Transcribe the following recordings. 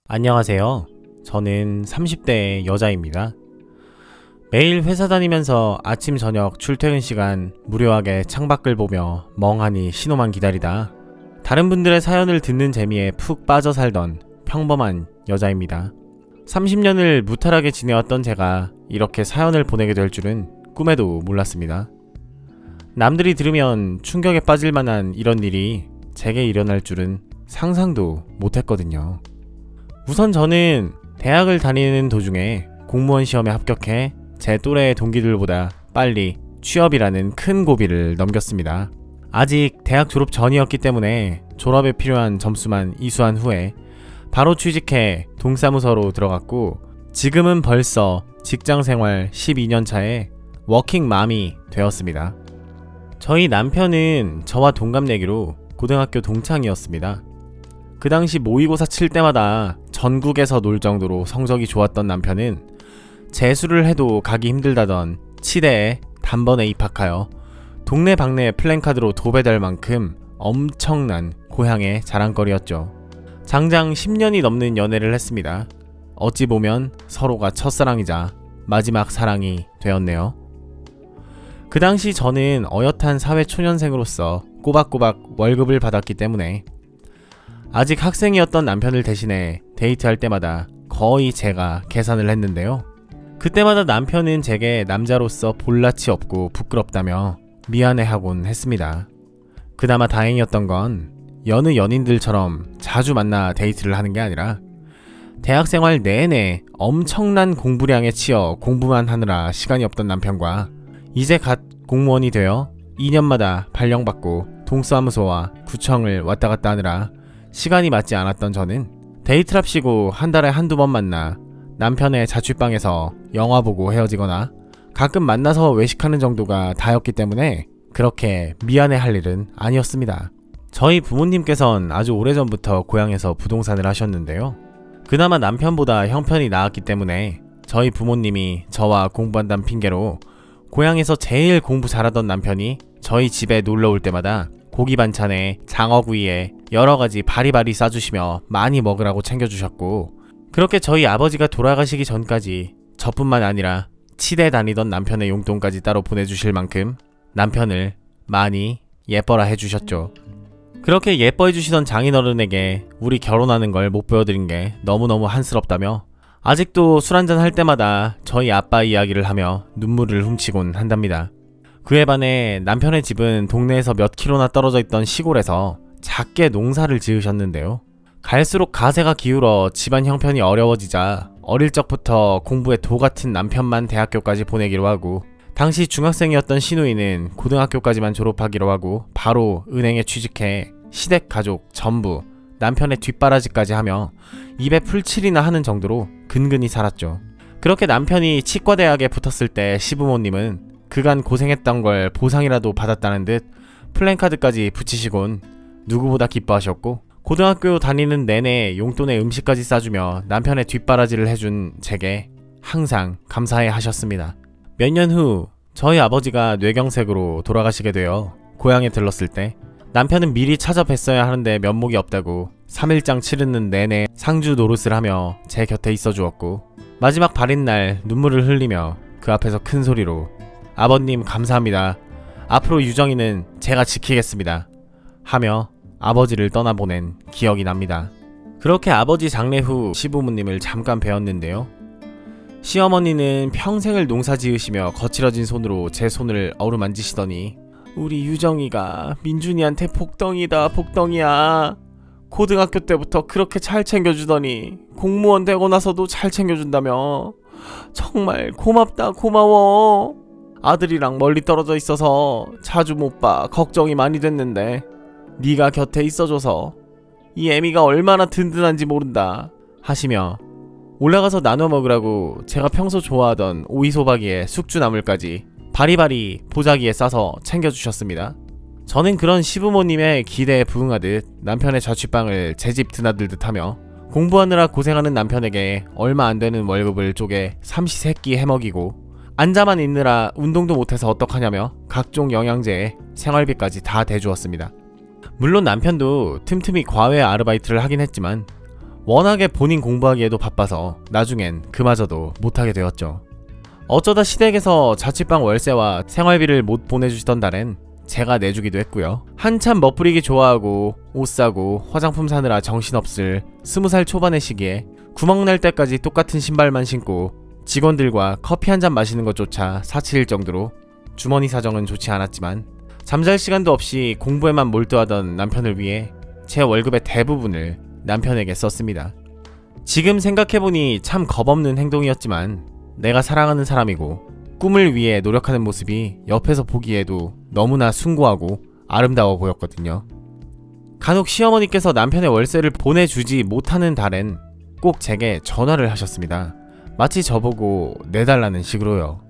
안녕하세요. 저는 30대 여자입니다. 매일 회사 다니면서 아침 저녁 출퇴근 시간 무료하게 창밖을 보며 멍하니 신호만 기다리다 다른 분들의 사연을 듣는 재미에 푹 빠져 살던 평범한 여자입니다. 30년을 무탈하게 지내왔던 제가 이렇게 사연을 보내게 될 줄은 꿈에도 몰랐습니다. 남들이 들으면 충격에 빠질 만한 이런 일이 제게 일어날 줄은 상상도 못했거든요. 우선 저는 대학을 다니는 도중에 공무원 시험에 합격해 제 또래 동기들보다 빨리 취업이라는 큰 고비를 넘겼습니다. 아직 대학 졸업 전이었기 때문에 졸업에 필요한 점수만 이수한 후에 바로 취직해 동사무소로 들어갔고, 지금은 벌써 직장생활 12년 차에 워킹맘이 되었습니다. 저희 남편은 저와 동갑내기로 고등학교 동창이었습니다. 그 당시 모의고사 칠 때마다 전국에서 놀 정도로 성적이 좋았던 남편은 재수를 해도 가기 힘들다던 치대에 단번에 입학하여 동네방네 플랜카드로 도배될 만큼 엄청난 고향의 자랑거리였죠. 장장 10년이 넘는 연애를 했습니다. 어찌 보면 서로가 첫사랑이자 마지막 사랑이 되었네요. 그 당시 저는 어엿한 사회초년생으로서 꼬박꼬박 월급을 받았기 때문에 아직 학생이었던 남편을 대신해 데이트할 때마다 거의 제가 계산을 했는데요. 그때마다 남편은 제게 남자로서 볼낯이 없고 부끄럽다며 미안해하곤 했습니다. 그나마 다행이었던 건 여느 연인들처럼 자주 만나 데이트를 하는 게 아니라 대학생활 내내 엄청난 공부량에 치여 공부만 하느라 시간이 없던 남편과 이제 갓 공무원이 되어 2년마다 발령받고 동사무소와 구청을 왔다 갔다 하느라 시간이 맞지 않았던 저는 데이트랍시고 한 달에 한두 번 만나 남편의 자취방에서 영화 보고 헤어지거나 가끔 만나서 외식하는 정도가 다였기 때문에 그렇게 미안해할 일은 아니었습니다. 저희 부모님께선 아주 오래전부터 고향에서 부동산을 하셨는데요. 그나마 남편보다 형편이 나았기 때문에 저희 부모님이 저와 공부한다는 핑계로 고향에서 제일 공부 잘하던 남편이 저희 집에 놀러 올 때마다 고기 반찬에 장어구이에 여러가지 바리바리 싸주시며 많이 먹으라고 챙겨주셨고, 그렇게 저희 아버지가 돌아가시기 전까지 저뿐만 아니라 치대 다니던 남편의 용돈까지 따로 보내주실 만큼 남편을 많이 예뻐라 해주셨죠. 그렇게 예뻐해주시던 장인어른에게 우리 결혼하는 걸 못 보여드린 게 너무너무 한스럽다며 아직도 술 한잔 할 때마다 저희 아빠 이야기를 하며 눈물을 훔치곤 한답니다. 그에 반해 남편의 집은 동네에서 몇 킬로나 떨어져 있던 시골에서 작게 농사를 지으셨는데요. 갈수록 가세가 기울어 집안 형편이 어려워지자 어릴 적부터 공부에 도 같은 남편만 대학교까지 보내기로 하고, 당시 중학생이었던 시누이는 고등학교까지만 졸업하기로 하고 바로 은행에 취직해 시댁 가족 전부 남편의 뒷바라지까지 하며 입에 풀칠이나 하는 정도로 근근히 살았죠. 그렇게 남편이 치과대학에 붙었을 때 시부모님은 그간 고생했던 걸 보상이라도 받았다는 듯 플랜카드까지 붙이시곤 누구보다 기뻐하셨고, 고등학교 다니는 내내 용돈에 음식까지 싸주며 남편의 뒷바라지를 해준 제게 항상 감사해 하셨습니다. 몇 년 후 저희 아버지가 뇌경색으로 돌아가시게 되어 고향에 들렀을 때 남편은 미리 찾아뵀어야 하는데 면목이 없다고 3일장 치르는 내내 상주 노릇을 하며 제 곁에 있어 주었고, 마지막 발인 날 눈물을 흘리며 그 앞에서 큰 소리로 "아버님 감사합니다. 앞으로 유정이는 제가 지키겠습니다." 하며 아버지를 떠나보낸 기억이 납니다. 그렇게 아버지 장례 후 시부모님을 잠깐 뵈었는데요. 시어머니는 평생을 농사 지으시며 거칠어진 손으로 제 손을 어루만지시더니 "우리 유정이가 민준이한테 복덩이다 복덩이야. 고등학교 때부터 그렇게 잘 챙겨주더니 공무원 되고 나서도 잘 챙겨준다며. 정말 고맙다 고마워. 아들이랑 멀리 떨어져 있어서 자주 못 봐 걱정이 많이 됐는데 네가 곁에 있어줘서 이 애미가 얼마나 든든한지 모른다." 하시며 올라가서 나눠 먹으라고 제가 평소 좋아하던 오이소박이에 숙주나물까지 바리바리 보자기에 싸서 챙겨주셨습니다. 저는 그런 시부모님의 기대에 부응하듯 남편의 자취방을 제 집 드나들듯 하며 공부하느라 고생하는 남편에게 얼마 안 되는 월급을 쪼개 삼시세끼 해먹이고, 앉아만 있느라 운동도 못해서 어떡하냐며 각종 영양제에 생활비까지 다 대주었습니다. 물론 남편도 틈틈이 과외 아르바이트를 하긴 했지만 워낙에 본인 공부하기에도 바빠서 나중엔 그마저도 못하게 되었죠. 어쩌다 시댁에서 자취방 월세와 생활비를 못 보내주시던 달엔 제가 내주기도 했고요. 한참 멋부리기 좋아하고 옷 사고 화장품 사느라 정신없을 20살 초반의 시기에 구멍날 때까지 똑같은 신발만 신고 직원들과 커피 한잔 마시는 것조차 사치일 정도로 주머니 사정은 좋지 않았지만 잠잘 시간도 없이 공부에만 몰두하던 남편을 위해 제 월급의 대부분을 남편에게 썼습니다. 지금 생각해보니 참 겁없는 행동이었지만 내가 사랑하는 사람이고 꿈을 위해 노력하는 모습이 옆에서 보기에도 너무나 숭고하고 아름다워 보였거든요. 간혹 시어머니께서 남편의 월세를 보내주지 못하는 달엔 꼭 제게 전화를 하셨습니다. 마치 저보고 내달라는 식으로요.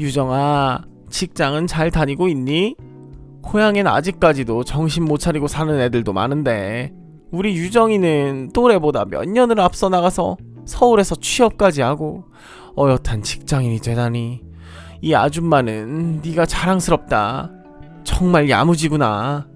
유정아, 직장은 잘 다니고 있니? 고향엔 아직까지도 정신 못 차리고 사는 애들도 많은데 우리 유정이는 또래보다 몇 년을 앞서 나가서 서울에서 취업까지 하고 어엿한 직장인이 되다니 이 아줌마는 네가 자랑스럽다. 정말 야무지구나.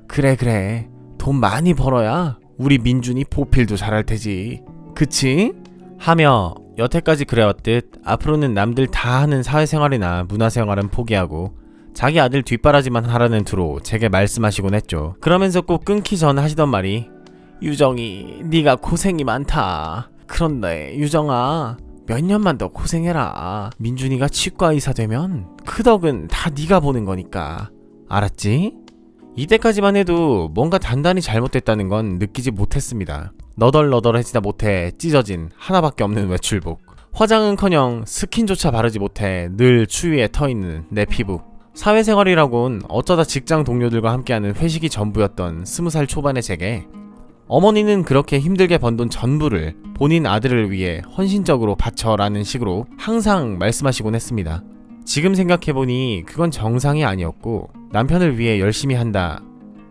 그래 돈 많이 벌어야 우리 민준이 보필도 잘할 테지. 그치? 하며 여태까지 그래왔듯 앞으로는 남들 다 하는 사회생활이나 문화생활은 포기하고 자기 아들 뒷바라지만 하라는 투로 제게 말씀하시곤 했죠. 그러면서 꼭 끊기 전 하시던 말이 유정이 네가 고생이 많다. 그런데 유정아 몇 년만 더 고생해라. 민준이가 치과의사 되면 그 덕은 다 네가 보는 거니까. 알았지? 이때까지만 해도 뭔가 단단히 잘못됐다는 건 느끼지 못했습니다. 너덜너덜해지다 못해 찢어진 하나밖에 없는 외출복. 화장은커녕 스킨조차 바르지 못해 늘 추위에 터있는 내 피부. 사회생활이라곤 어쩌다 직장 동료들과 함께하는 회식이 전부였던 20살 초반의 제게 어머니는 그렇게 힘들게 번 돈 전부를 본인 아들을 위해 헌신적으로 바쳐라는 식으로 항상 말씀하시곤 했습니다. 지금 생각해보니 그건 정상이 아니었고 남편을 위해 열심히 한다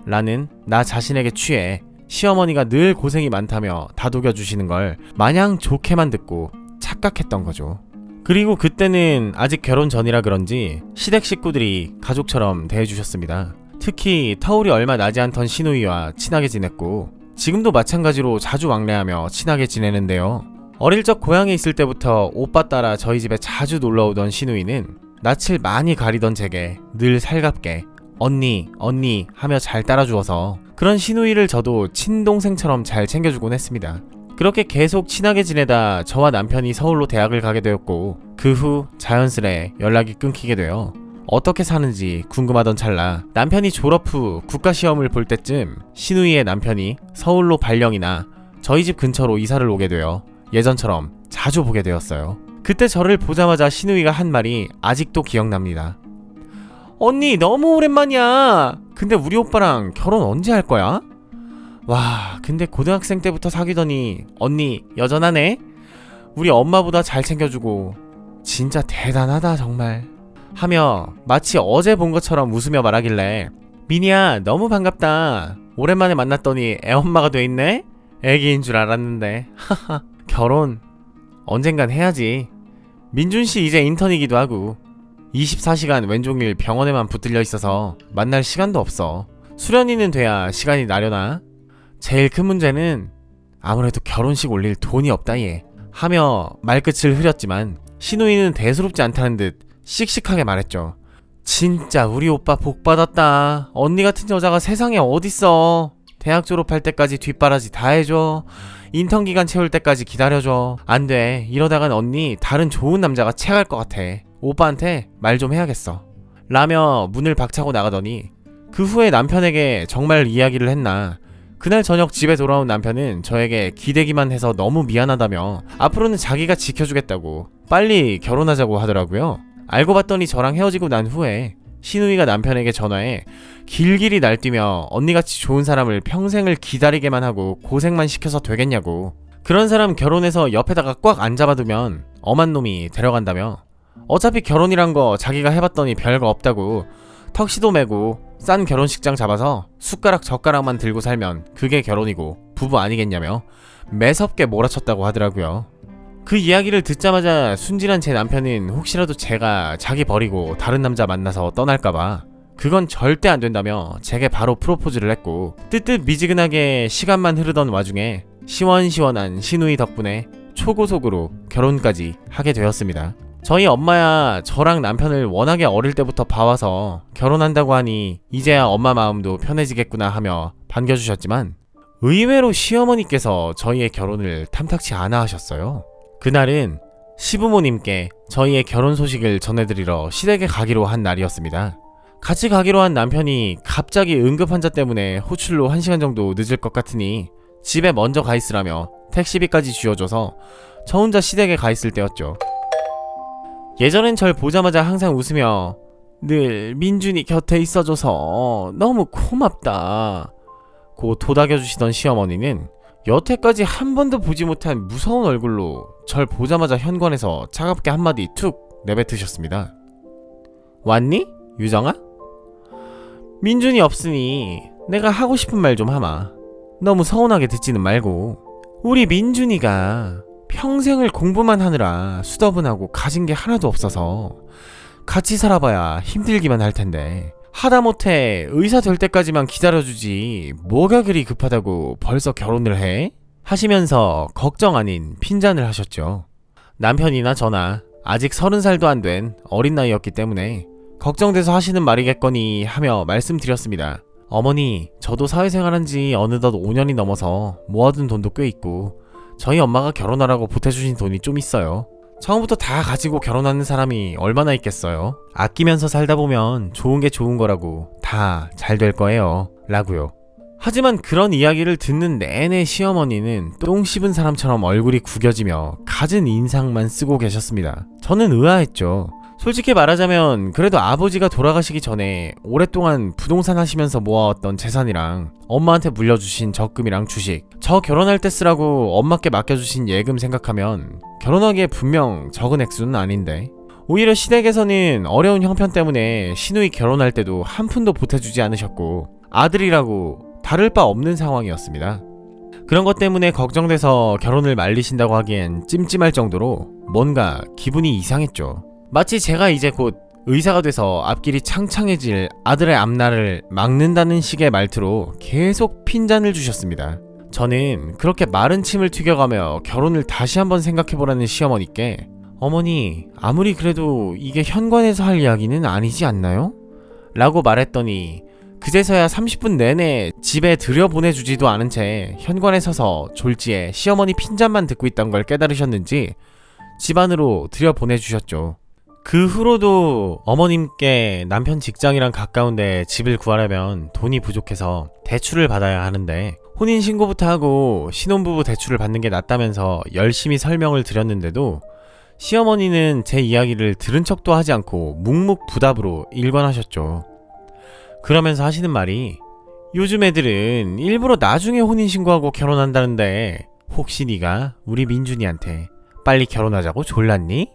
라는 나 자신에게 취해 시어머니가 늘 고생이 많다며 다독여주시는 걸 마냥 좋게만 듣고 착각했던 거죠. 그리고 그때는 아직 결혼 전이라 그런지 시댁 식구들이 가족처럼 대해주셨습니다. 특히 터울이 얼마 나지 않던 시누이와 친하게 지냈고 지금도 마찬가지로 자주 왕래하며 친하게 지내는데요. 어릴 적 고향에 있을 때부터 오빠 따라 저희 집에 자주 놀러오던 시누이는 낯을 많이 가리던 제게 늘 살갑게 언니 하며 잘 따라주어서 그런 시누이를 저도 친동생처럼 잘 챙겨주곤 했습니다. 그렇게 계속 친하게 지내다 저와 남편이 서울로 대학을 가게 되었고 그 후 자연스레 연락이 끊기게 되어 어떻게 사는지 궁금하던 찰나 남편이 졸업 후 국가시험을 볼 때쯤 시누이의 남편이 서울로 발령이나 저희 집 근처로 이사를 오게 되어 예전처럼 자주 보게 되었어요. 그때 저를 보자마자 시누이가 한 말이 아직도 기억납니다. 언니 너무 오랜만이야. 근데 우리 오빠랑 결혼 언제 할 거야? 와, 근데 고등학생 때부터 사귀더니 언니 여전하네? 우리 엄마보다 잘 챙겨주고 진짜 대단하다 정말. 하며 마치 어제 본 것처럼 웃으며 말하길래 미니야 너무 반갑다. 오랜만에 만났더니 애엄마가 돼 있네? 애기인 줄 알았는데 하하. 결혼 언젠간 해야지. 민준씨 이제 인턴이기도 하고 24시간 왼종일 병원에만 붙들려 있어서 만날 시간도 없어. 수련이는 돼야 시간이 나려나? 제일 큰 문제는 아무래도 결혼식 올릴 돈이 없다 얘. 하며 말끝을 흐렸지만 시누이는 대수롭지 않다는 듯 씩씩하게 말했죠. 진짜 우리 오빠 복 받았다. 언니 같은 여자가 세상에 어딨어. 대학 졸업할 때까지 뒷바라지 다 해줘. 인턴 기간 채울 때까지 기다려줘. 안 돼. 이러다간 언니 다른 좋은 남자가 채갈 것 같아. 오빠한테 말 좀 해야겠어. 라며 문을 박차고 나가더니 그 후에 남편에게 정말 이야기를 했나. 그날 저녁 집에 돌아온 남편은 저에게 기대기만 해서 너무 미안하다며 앞으로는 자기가 지켜주겠다고 빨리 결혼하자고 하더라고요. 알고 봤더니 저랑 헤어지고 난 후에 시누이가 남편에게 전화해 길길이 날뛰며 언니같이 좋은 사람을 평생을 기다리게만 하고 고생만 시켜서 되겠냐고. 그런 사람 결혼해서 옆에다가 꽉 안 잡아두면 엄한 놈이 데려간다며. 어차피 결혼이란 거 자기가 해봤더니 별거 없다고. 턱시도 매고 싼 결혼식장 잡아서 숟가락 젓가락만 들고 살면 그게 결혼이고 부부 아니겠냐며 매섭게 몰아쳤다고 하더라고요. 그 이야기를 듣자마자 순진한 제 남편은 혹시라도 제가 자기 버리고 다른 남자 만나서 떠날까봐 그건 절대 안 된다며 제게 바로 프로포즈를 했고 뜨뜻 미지근하게 시간만 흐르던 와중에 시원시원한 시누이 덕분에 초고속으로 결혼까지 하게 되었습니다. 저희 엄마야 저랑 남편을 워낙에 어릴 때부터 봐와서 결혼한다고 하니 이제야 엄마 마음도 편해지겠구나 하며 반겨주셨지만 의외로 시어머니께서 저희의 결혼을 탐탁치 않아 하셨어요. 그날은 시부모님께 저희의 결혼 소식을 전해드리러 시댁에 가기로 한 날이었습니다. 같이 가기로 한 남편이 갑자기 응급 환자 때문에 호출로 1시간 정도 늦을 것 같으니 집에 먼저 가 있으라며 택시비까지 쥐어줘서 저 혼자 시댁에 가 있을 때였죠. 예전엔 절 보자마자 항상 웃으며 늘 민준이 곁에 있어줘서 너무 고맙다 고 도닥여주시던 시어머니는 여태까지 한 번도 보지 못한 무서운 얼굴로 절 보자마자 현관에서 차갑게 한마디 툭 내뱉으셨습니다. 왔니? 유정아? 민준이 없으니 내가 하고 싶은 말 좀 하마. 너무 서운하게 듣지는 말고. 우리 민준이가 평생을 공부만 하느라 수더분하고 가진 게 하나도 없어서 같이 살아봐야 힘들기만 할 텐데 하다못해 의사 될 때까지만 기다려주지 뭐가 그리 급하다고 벌써 결혼을 해? 하시면서 걱정 아닌 핀잔을 하셨죠. 남편이나 저나 아직 30살도 안 된 어린 나이였기 때문에 걱정돼서 하시는 말이겠거니 하며 말씀드렸습니다. 어머니, 저도 사회생활한 지 어느덧 5년이 넘어서 모아둔 돈도 꽤 있고 저희 엄마가 결혼하라고 보태주신 돈이 좀 있어요. 처음부터 다 가지고 결혼하는 사람이 얼마나 있겠어요. 아끼면서 살다 보면 좋은 게 좋은 거라고 다 잘 될 거예요 라고요. 하지만 그런 이야기를 듣는 내내 시어머니는 똥 씹은 사람처럼 얼굴이 구겨지며 갖은 인상만 쓰고 계셨습니다. 저는 의아했죠. 솔직히 말하자면 그래도 아버지가 돌아가시기 전에 오랫동안 부동산 하시면서 모아왔던 재산이랑 엄마한테 물려주신 적금이랑 주식, 저 결혼할 때 쓰라고 엄마께 맡겨주신 예금 생각하면 결혼하기에 분명 적은 액수는 아닌데 오히려 시댁에서는 어려운 형편 때문에 시누이 결혼할 때도 한 푼도 보태주지 않으셨고 아들이라고 다를 바 없는 상황이었습니다. 그런 것 때문에 걱정돼서 결혼을 말리신다고 하기엔 찜찜할 정도로 뭔가 기분이 이상했죠. 마치 제가 이제 곧 의사가 돼서 앞길이 창창해질 아들의 앞날을 막는다는 식의 말투로 계속 핀잔을 주셨습니다. 저는 그렇게 마른 침을 튀겨가며 결혼을 다시 한번 생각해보라는 시어머니께 어머니, 아무리 그래도 이게 현관에서 할 이야기는 아니지 않나요? 라고 말했더니 그제서야 30분 내내 집에 들여보내주지도 않은 채 현관에 서서 졸지에 시어머니 핀잔만 듣고 있던 걸 깨달으셨는지 집 안으로 들여보내주셨죠. 그 후로도 어머님께 남편 직장이랑 가까운데 집을 구하려면 돈이 부족해서 대출을 받아야 하는데 혼인신고부터 하고 신혼부부 대출을 받는 게 낫다면서 열심히 설명을 드렸는데도 시어머니는 제 이야기를 들은 척도 하지 않고 묵묵부답으로 일관하셨죠. 그러면서 하시는 말이 요즘 애들은 일부러 나중에 혼인신고하고 결혼한다는데 혹시 네가 우리 민준이한테 빨리 결혼하자고 졸랐니?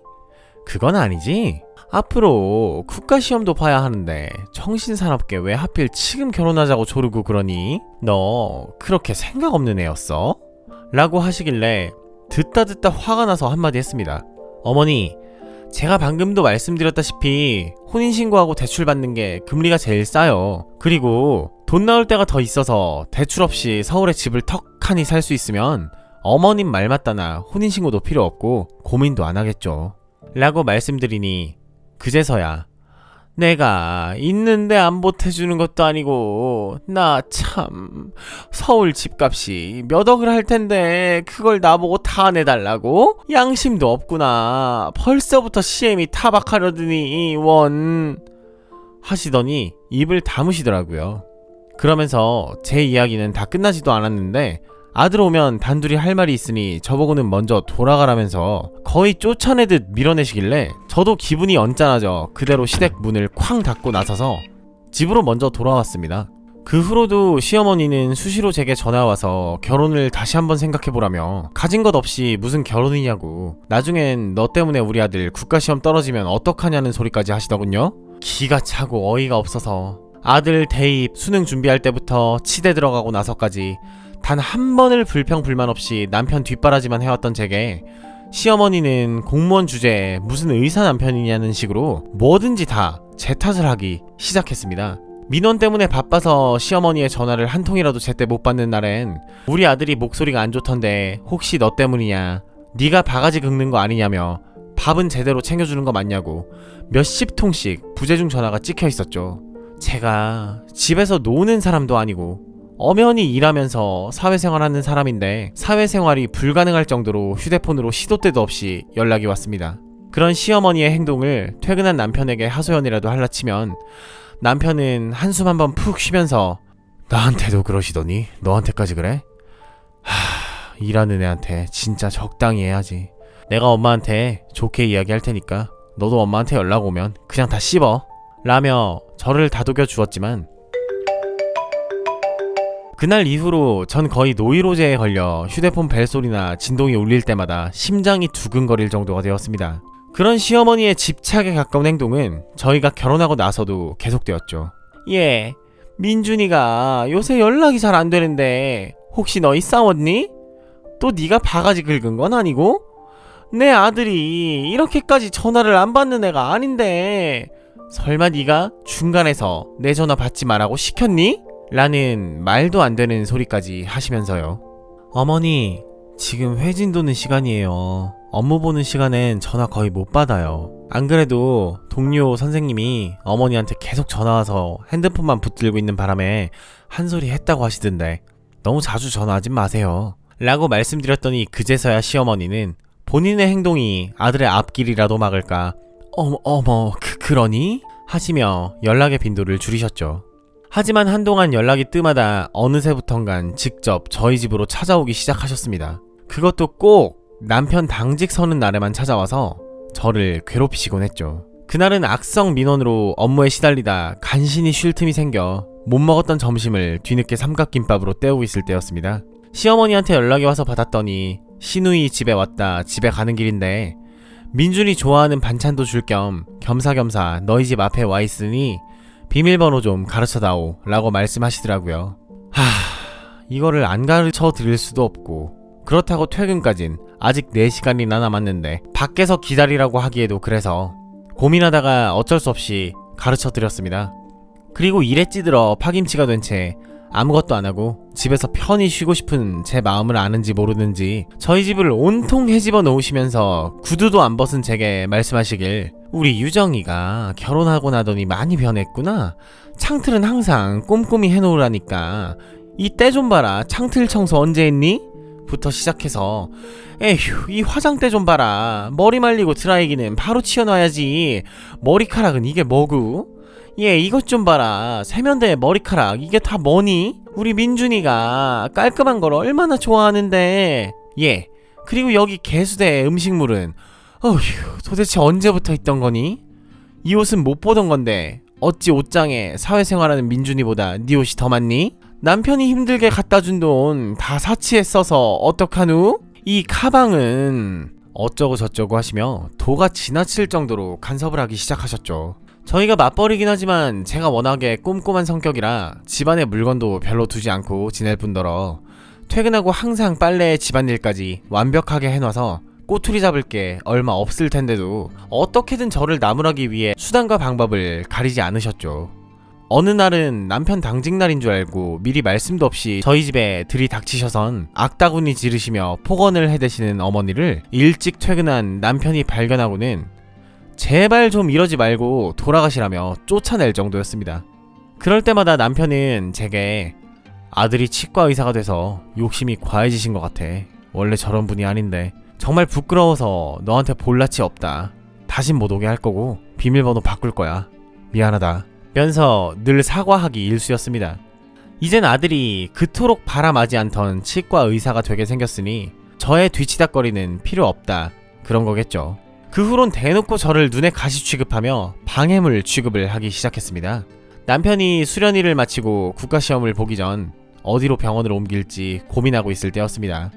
그건 아니지? 앞으로 국가시험도 봐야 하는데 청신산업계 왜 하필 지금 결혼하자고 조르고 그러니? 너 그렇게 생각 없는 애였어? 라고 하시길래 듣다 화가 나서 한마디 했습니다. 어머니, 제가 방금도 말씀드렸다시피 혼인신고하고 대출 받는 게 금리가 제일 싸요. 그리고 돈 나올 때가 더 있어서 대출 없이 서울에 집을 턱하니 살 수 있으면 어머님 말 맞다나 혼인신고도 필요 없고 고민도 안 하겠죠 라고 말씀드리니 그제서야 내가 있는데 안 보태주는 것도 아니고 나 참 서울 집값이 몇 억을 할 텐데 그걸 나보고 다 내달라고? 양심도 없구나. 벌써부터 CM이 타박하려더니 원 하시더니 입을 다무시더라고요. 그러면서 제 이야기는 다 끝나지도 않았는데 아들 오면 단둘이 할 말이 있으니 저보고는 먼저 돌아가라면서 거의 쫓아내듯 밀어내시길래 저도 기분이 언짢아져 그대로 시댁 문을 쾅 닫고 나서서 집으로 먼저 돌아왔습니다. 그 후로도 시어머니는 수시로 제게 전화와서 결혼을 다시 한번 생각해보라며 가진 것 없이 무슨 결혼이냐고 나중엔 너 때문에 우리 아들 국가시험 떨어지면 어떡하냐는 소리까지 하시더군요. 기가 차고 어이가 없어서 아들 대입 수능 준비할 때부터 치대 들어가고 나서까지 단 한 번을 불평불만 없이 남편 뒷바라지만 해왔던 제게 시어머니는 공무원 주제에 무슨 의사 남편이냐는 식으로 뭐든지 다 제 탓을 하기 시작했습니다. 민원 때문에 바빠서 시어머니의 전화를 한 통이라도 제때 못 받는 날엔 우리 아들이 목소리가 안 좋던데 혹시 너 때문이냐, 네가 바가지 긁는 거 아니냐며 밥은 제대로 챙겨주는 거 맞냐고 몇십 통씩 부재중 전화가 찍혀 있었죠. 제가 집에서 노는 사람도 아니고 엄연히 일하면서 사회생활하는 사람인데 사회생활이 불가능할 정도로 휴대폰으로 시도 때도 없이 연락이 왔습니다. 그런 시어머니의 행동을 퇴근한 남편에게 하소연이라도 할라 치면 남편은 한숨 한번 푹 쉬면서 나한테도 그러시더니 너한테까지 그래? 일하는 애한테 진짜 적당히 해야지. 내가 엄마한테 좋게 이야기할 테니까 너도 엄마한테 연락 오면 그냥 다 씹어 라며 저를 다독여 주었지만 그날 이후로 전 거의 노이로제에 걸려 휴대폰 벨소리나 진동이 울릴 때마다 심장이 두근거릴 정도가 되었습니다. 그런 시어머니의 집착에 가까운 행동은 저희가 결혼하고 나서도 계속되었죠. 예, 민준이가 요새 연락이 잘 안 되는데 혹시 너희 싸웠니? 또 네가 바가지 긁은 건 아니고? 내 아들이 이렇게까지 전화를 안 받는 애가 아닌데 설마 네가 중간에서 내 전화 받지 말라고 시켰니? 라는 말도 안 되는 소리까지 하시면서요. 어머니, 지금 회진 도는 시간이에요. 업무 보는 시간엔 전화 거의 못 받아요. 안 그래도 동료 선생님이 어머니한테 계속 전화와서 핸드폰만 붙들고 있는 바람에 한 소리 했다고 하시던데 너무 자주 전화하지 마세요 라고 말씀드렸더니 그제서야 시어머니는 본인의 행동이 아들의 앞길이라도 막을까 어머 그러니? 하시며 연락의 빈도를 줄이셨죠. 하지만 한동안 연락이 뜸하다 어느새부턴간 직접 저희 집으로 찾아오기 시작하셨습니다. 그것도 꼭 남편 당직 서는 날에만 찾아와서 저를 괴롭히시곤 했죠. 그날은 악성 민원으로 업무에 시달리다 간신히 쉴 틈이 생겨 못 먹었던 점심을 뒤늦게 삼각김밥으로 때우고 있을 때였습니다. 시어머니한테 연락이 와서 받았더니 시누이 집에 왔다 집에 가는 길인데 민준이 좋아하는 반찬도 줄 겸 겸사겸사 너희 집 앞에 와 있으니 비밀번호 좀 가르쳐다오 라고 말씀하시더라고요. 이거를 안 가르쳐 드릴 수도 없고 그렇다고 퇴근까진 아직 4시간이나 남았는데 밖에서 기다리라고 하기에도 그래서 고민하다가 어쩔 수 없이 가르쳐 드렸습니다. 그리고 일에 찌들어 파김치가 된 채 아무것도 안 하고 집에서 편히 쉬고 싶은 제 마음을 아는지 모르는지 저희 집을 온통 헤집어 놓으시면서 구두도 안 벗은 제게 말씀하시길 우리 유정이가 결혼하고 나더니 많이 변했구나. 창틀은 항상 꼼꼼히 해놓으라니까. 이 때 좀 봐라. 창틀 청소 언제 했니? 부터 시작해서 에휴 이 화장대 좀 봐라. 머리 말리고 드라이기는 바로 치워놔야지. 머리카락은 이게 뭐고? 예 이것 좀 봐라. 세면대에 머리카락 이게 다 뭐니? 우리 민준이가 깔끔한 걸 얼마나 좋아하는데. 예 그리고 여기 개수대 음식물은 어휴 도대체 언제부터 있던 거니? 이 옷은 못 보던 건데 어찌 옷장에 사회생활하는 민준이보다 네 옷이 더 많니? 남편이 힘들게 갖다준 돈 다 사치에 써서 어떡하누? 이 가방은 어쩌고 저쩌고 하시며 도가 지나칠 정도로 간섭을 하기 시작하셨죠. 저희가 맞벌이긴 하지만 제가 워낙에 꼼꼼한 성격이라 집안의 물건도 별로 두지 않고 지낼 뿐더러 퇴근하고 항상 빨래 집안일까지 완벽하게 해놔서 꼬투리 잡을 게 얼마 없을 텐데도 어떻게든 저를 나무라기 위해 수단과 방법을 가리지 않으셨죠. 어느 날은 남편 당직 날인 줄 알고 미리 말씀도 없이 저희 집에 들이닥치셔선 악다구니 지르시며 폭언을 해대시는 어머니를 일찍 퇴근한 남편이 발견하고는 제발 좀 이러지 말고 돌아가시라며 쫓아낼 정도였습니다. 그럴 때마다 남편은 제게 아들이 치과 의사가 돼서 욕심이 과해지신 것 같아. 원래 저런 분이 아닌데 정말 부끄러워서 너한테 볼 낯이 없다. 다신 못 오게 할 거고 비밀번호 바꿀 거야. 미안하다. 면서 늘 사과하기 일쑤였습니다. 이젠 아들이 그토록 바람하지 않던 치과 의사가 되게 생겼으니 저의 뒤치다거리는 필요 없다. 그런 거겠죠. 그 후론 대놓고 저를 눈에 가시 취급하며 방해물 취급을 하기 시작했습니다. 남편이 수련일을 마치고 국가시험을 보기 전 어디로 병원을 옮길지 고민하고 있을 때였습니다.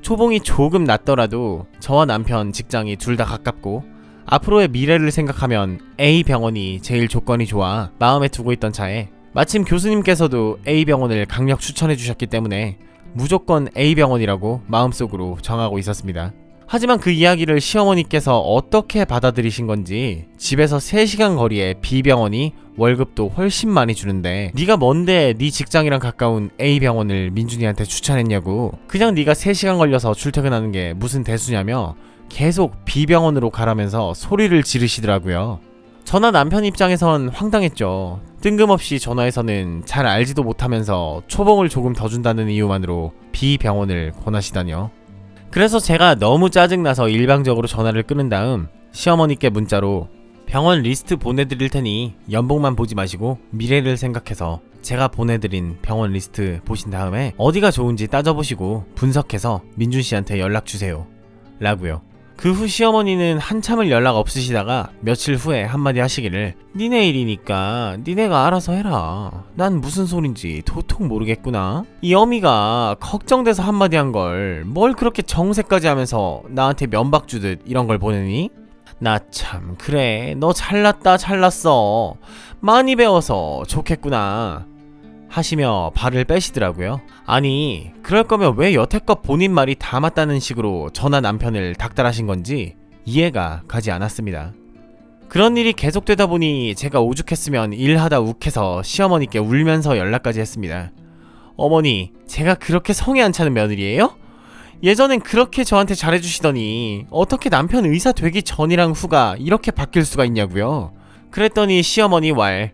초봉이 조금 낮더라도 저와 남편 직장이 둘 다 가깝고 앞으로의 미래를 생각하면 A 병원이 제일 조건이 좋아 마음에 두고 있던 차에 마침 교수님께서도 A 병원을 강력 추천해 주셨기 때문에 무조건 A 병원이라고 마음속으로 정하고 있었습니다. 하지만 그 이야기를 시어머니께서 어떻게 받아들이신 건지 집에서 3시간 거리의 B 병원이 월급도 훨씬 많이 주는데 네가 뭔데 네 직장이랑 가까운 A병원을 민준이한테 추천했냐고. 그냥 네가 3시간 걸려서 출퇴근하는 게 무슨 대수냐며 계속 B병원으로 가라면서 소리를 지르시더라고요. 저나 남편 입장에선 황당했죠. 뜬금없이 전화해서는 잘 알지도 못하면서 초봉을 조금 더 준다는 이유만으로 B병원을 권하시다뇨. 그래서 제가 너무 짜증나서 일방적으로 전화를 끊은 다음 시어머니께 문자로 병원 리스트 보내드릴 테니 연봉만 보지 마시고 미래를 생각해서 제가 보내드린 병원 리스트 보신 다음에 어디가 좋은지 따져보시고 분석해서 민준 씨한테 연락 주세요 라고요. 그 후 시어머니는 한참을 연락 없으시다가 며칠 후에 한마디 하시기를 니네 일이니까 니네가 알아서 해라. 난 무슨 소린지 도통 모르겠구나. 이 어미가 걱정돼서 한마디 한 걸 뭘 그렇게 정색까지 하면서 나한테 면박 주듯 이런 걸 보내니? 나 참 그래 너 잘났다 잘났어. 많이 배워서 좋겠구나 하시며 발을 빼시더라고요. 아니 그럴 거면 왜 여태껏 본인 말이 다 맞다는 식으로 저나 남편을 닥달하신 건지 이해가 가지 않았습니다. 그런 일이 계속되다 보니 제가 오죽했으면 일하다 욱해서 시어머니께 울면서 연락까지 했습니다. 어머니 제가 그렇게 성에 안 차는 며느리예요? 예전엔 그렇게 저한테 잘해주시더니 어떻게 남편 의사 되기 전이랑 후가 이렇게 바뀔 수가 있냐고요. 그랬더니 시어머니 왈